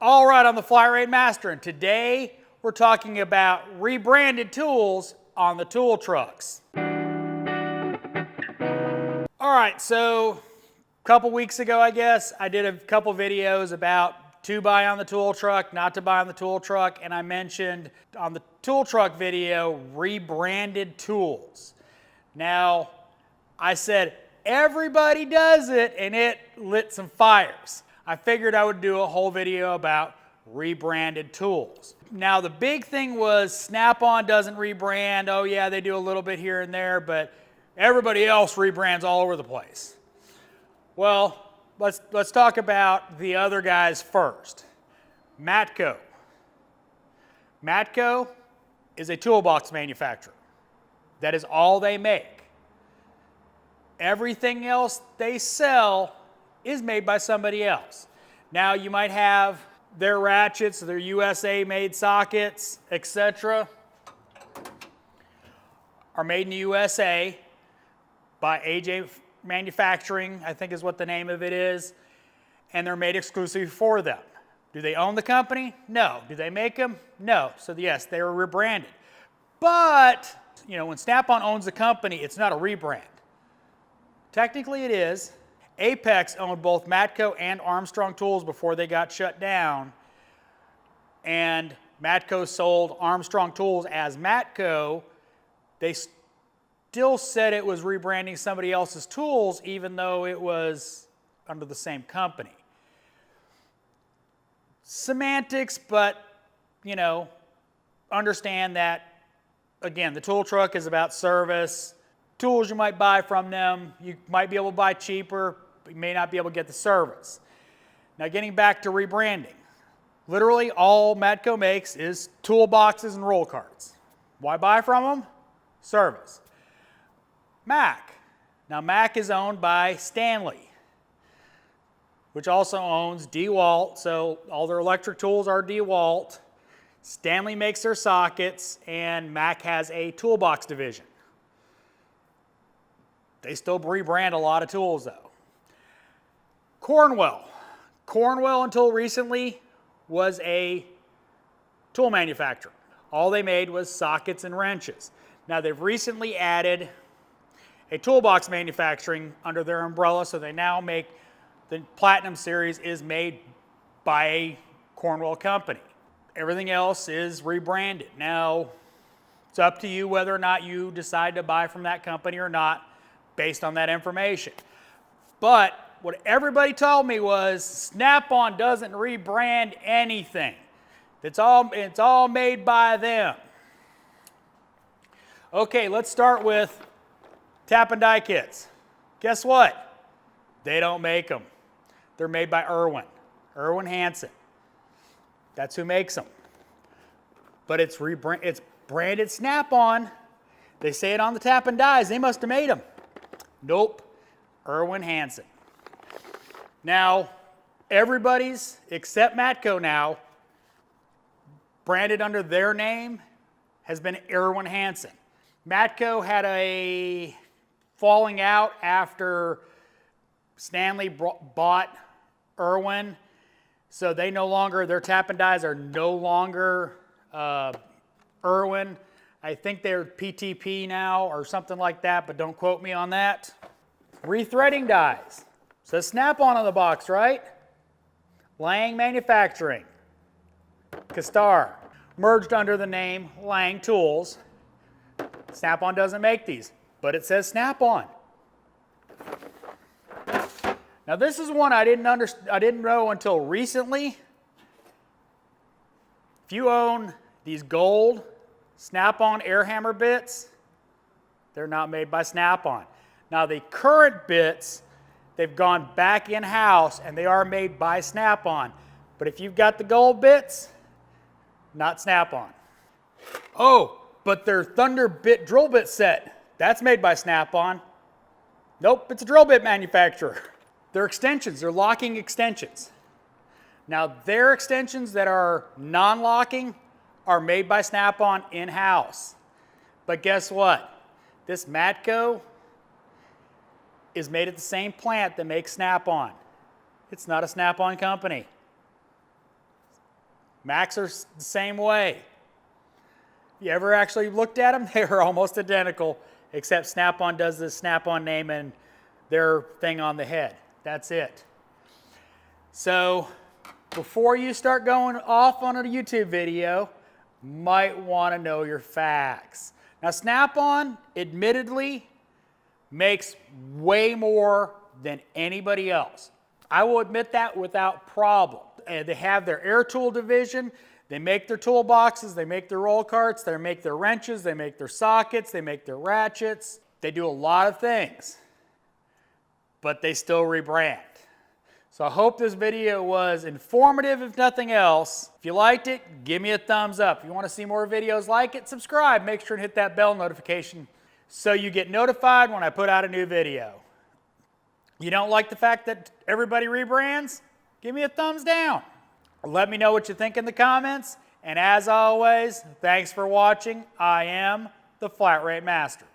All right, I'm the flatratemaster, and today we're talking about rebranded tools on the tool trucks. All right, so a couple weeks ago, I guess, I did a couple videos about to buy on the tool truck, not to buy on the tool truck, and I mentioned on the tool truck video, rebranded tools. Now, I said everybody does it, and it lit some fires. I figured I would do a whole video about rebranded tools. Now, the big thing was Snap-on doesn't rebrand. Oh yeah, they do a little bit here and there, but everybody else rebrands all over the place. Well, let's talk about the other guys first. Matco. Matco is a toolbox manufacturer. That is all they make. Everything else they sell is made by somebody else. Now, you might have their ratchets, their USA-made sockets, etc. are made in the USA by AJ Manufacturing, I think is what the name of it is, and they're made exclusively for them. Do they own the company? No. Do they make them? No. So yes, they were rebranded. But, you know, when Snap-on owns the company, it's not a rebrand. Technically it is. Apex owned both Matco and Armstrong Tools before they got shut down, and Matco sold Armstrong Tools as Matco. They still said it was rebranding somebody else's tools even though it was under the same company. Semantics, but, you know, understand that, again, the tool truck is about service. Tools you might buy from them, you might be able to buy cheaper, but you may not be able to get the service. Now, getting back to rebranding. Literally all Matco makes is toolboxes and roll carts. Why buy from them? Service. Mac. Now, Mac is owned by Stanley, which also owns DeWalt, so all their electric tools are DeWalt. Stanley makes their sockets, and Mac has a toolbox division. They still rebrand a lot of tools, though. Cornwell. Cornwell, until recently, was a tool manufacturer. All they made was sockets and wrenches. Now, they've recently added a toolbox manufacturing under their umbrella, so they now make the Platinum Series is made by a Cornwell company. Everything else is rebranded. Now, it's up to you whether or not you decide to buy from that company or not, based on that information. But what everybody told me was Snap-on doesn't rebrand anything. It's all made by them. Okay, let's start with tap and die kits. Guess what? They don't make them. They're made by Irwin. Irwin Hansen. That's who makes them. But it's branded Snap-on. They say it on the tap and dies. They must have made them. Nope, Irwin Hansen. Now, everybody's, except Matco now, branded under their name has been Irwin Hansen. Matco had a falling out after Stanley bought Irwin, so they no longer, their tap and dies are no longer Irwin. I think they're PTP now or something like that, but don't quote me on that. Rethreading dies. Says Snap-on the box, right? Lang Manufacturing. Castar. Merged under the name Lang Tools. Snap-on doesn't make these, but it says Snap-on. Now, this is one I didn't know until recently. If you own these gold Snap-on air hammer bits, they're not made by Snap-on. Now, the current bits, they've gone back in-house and they are made by Snap-on. But if you've got the gold bits, not Snap-on. Oh, but their Thunder bit drill bit set, that's made by Snap-on. Nope, it's a drill bit manufacturer. They're extensions, they're locking extensions. Now, their extensions that are non-locking are made by Snap-on in-house. But guess what? This Matco is made at the same plant that makes Snap-on. It's not a Snap-on company. Macs are the same way. You ever actually looked at them? They're almost identical, except Snap-on does this Snap-on name and their thing on the head. That's it. So before you start going off on a YouTube video, you might want to know your facts. Now Snap-on, admittedly, makes way more than anybody else. I will admit that without problem. They have their air tool division. They make their toolboxes, they make their roll carts, they make their wrenches, they make their sockets, they make their ratchets. They do a lot of things, but they still rebrand. So I hope this video was informative, if nothing else. If you liked it, give me a thumbs up. If you want to see more videos like it, subscribe. Make sure and hit that bell notification so you get notified when I put out a new video. You don't like the fact that everybody rebrands? Give me a thumbs down. Let me know what you think in the comments. And as always, thanks for watching. I am the Flat Rate Master.